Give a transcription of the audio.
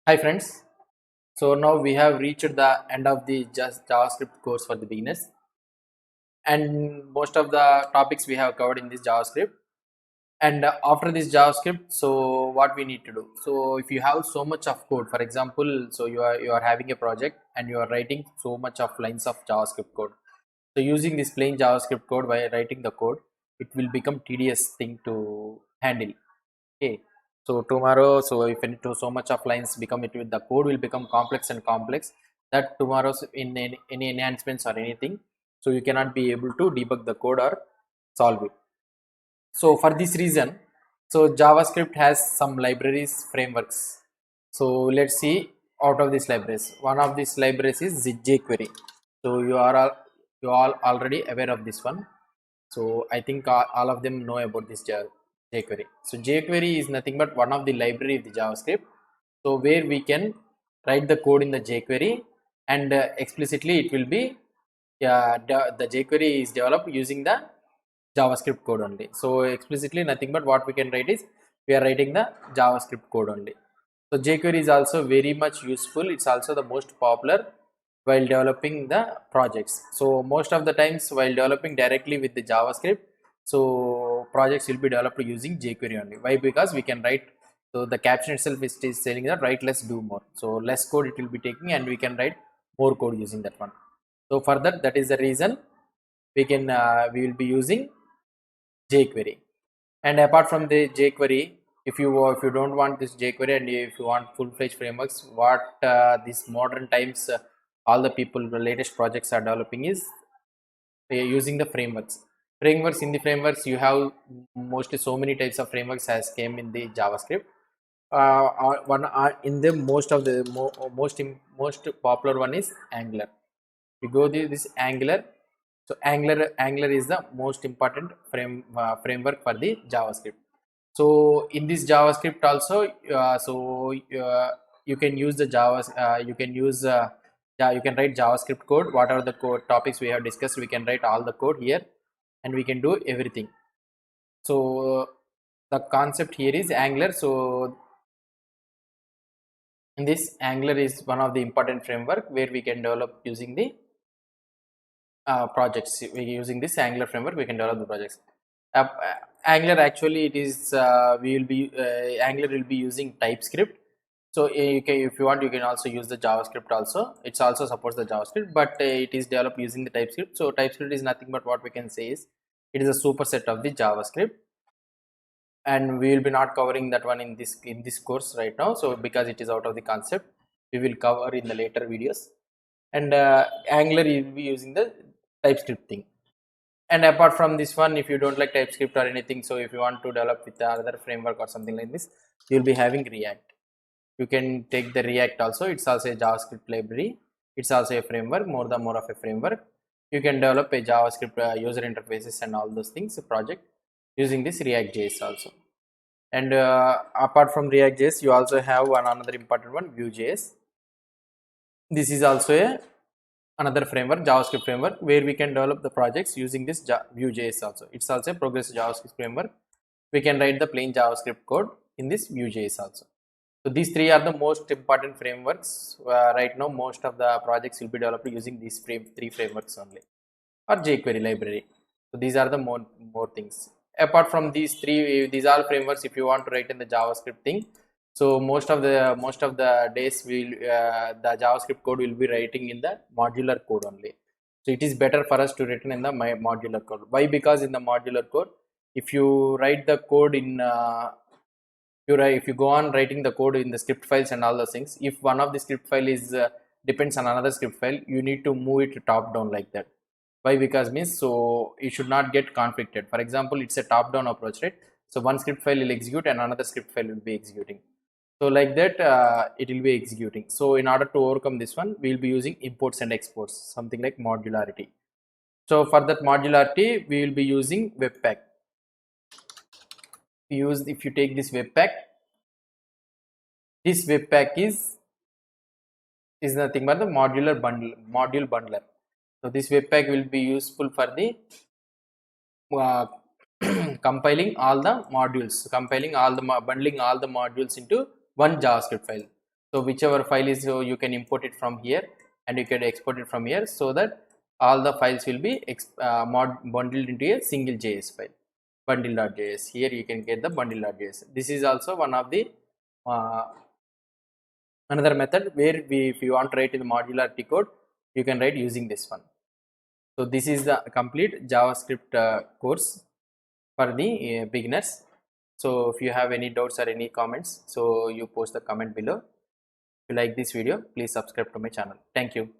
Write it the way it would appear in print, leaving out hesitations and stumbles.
Hi friends, so now we have reached the end of the just JavaScript course for the beginners, and most of the topics we have covered in this JavaScript. And after this JavaScript, so what we need to do? So if you have so much of code, for example, so you are having a project and you are writing so much of lines of JavaScript code. So using this plain JavaScript code by writing the code, it will become tedious thing to handle. Okay, so tomorrow, so if into so much of lines become it with the code will become complex and complex that tomorrow's in any enhancements or anything, so you cannot be able to debug the code or solve it. So for this reason, so JavaScript has some libraries frameworks. So let's see out of these libraries. One of these libraries is jQuery. So you all already aware of this one. So I think all of them know about this jQuery. So jQuery is nothing but one of the library of the JavaScript. So where we can write the code in the jQuery, and explicitly it will be, yeah, the jQuery is developed using the JavaScript code only. So explicitly nothing but what we can write is we are writing the JavaScript code only. So jQuery is also very much useful. It's also the most popular while developing the projects. So most of the times while developing directly with the JavaScript, so projects will be developed using jQuery only. Why? Because we can write. So the caption itself is saying that write less, do more. So less code it will be taking, and we can write more code using that one. So for that is the reason we will be using jQuery. And apart from the jQuery, if you don't want this jQuery and if you want full-fledged frameworks, what these modern times all the people, the latest projects are developing is using the frameworks. Frameworks, in the frameworks you have mostly so many types of frameworks as came in the JavaScript. One in the most of the most popular one is Angular. You go this Angular. So Angular is the most important framework for the JavaScript. So in this JavaScript also, you can use the Java, you can use yeah, you can write JavaScript code. Whatever the code topics we have discussed, we can write all the code here, and we can do everything. So the concept here is Angular. So in this Angular is one of the important framework where we can develop using the projects. We using this Angular framework we can develop the projects. uh, Angular actually it is we will be Angular will be using TypeScript. So you can, if you want, you can also use the JavaScript also. It's also supports the JavaScript, but it is developed using the TypeScript. So TypeScript is nothing but what we can say is it is a superset of the JavaScript, and we will be not covering that one in this course right now. So because it is out of the concept, we will cover in the later videos. And Angular you will be using the TypeScript thing. And apart from this one, if you don't like TypeScript or anything, so if you want to develop with another framework or something like this, you'll be having React. You can take the React also. It's also a JavaScript library. It's also a framework, more of a framework. You can develop a JavaScript user interfaces and all those things, a project using this React JS also. And apart from React JS, you also have another important one, Vue.js. This is also a another framework, JavaScript framework, where we can develop the projects using this Vue.js also. It's also a progressive JavaScript framework. We can write the plain JavaScript code in this Vue.js also. So these three are the most important frameworks. Right now, most of the projects will be developed using these three frameworks only, or jQuery library. So these are the more things. Apart from these three, these are frameworks. If you want to write in the JavaScript thing, so most of the days will the JavaScript code will be writing in the modular code only. So it is better for us to written in the modular code. Why? Because in the modular code, if you write the code in if you go on writing the code in the script files and all those things, if one of the script file is depends on another script file, you need to move it top down like that. Why? Because means, so it should not get conflicted. For example, it's a top down approach, right? So one script file will execute and another script file will be executing. So like that it will be executing. So in order to overcome this one, we will be using imports and exports, something like modularity. So for that modularity, we will be using Webpack. If you take this Webpack, this Webpack is nothing but the module bundler. So this Webpack will be useful for the uh, compiling all the modules, bundling all the modules into one JavaScript file. So whichever file is, so you can import it from here and you can export it from here, so that all the files will be bundled into a single JS file, bundle.js. Here you can get the bundle.js. This is also one of the another method where if you want to write in the modularity code, you can write using this one. So this is the complete JavaScript course for the beginners. So if you have any doubts or any comments, so you post the comment below. If you like this video, please subscribe to my channel. Thank you.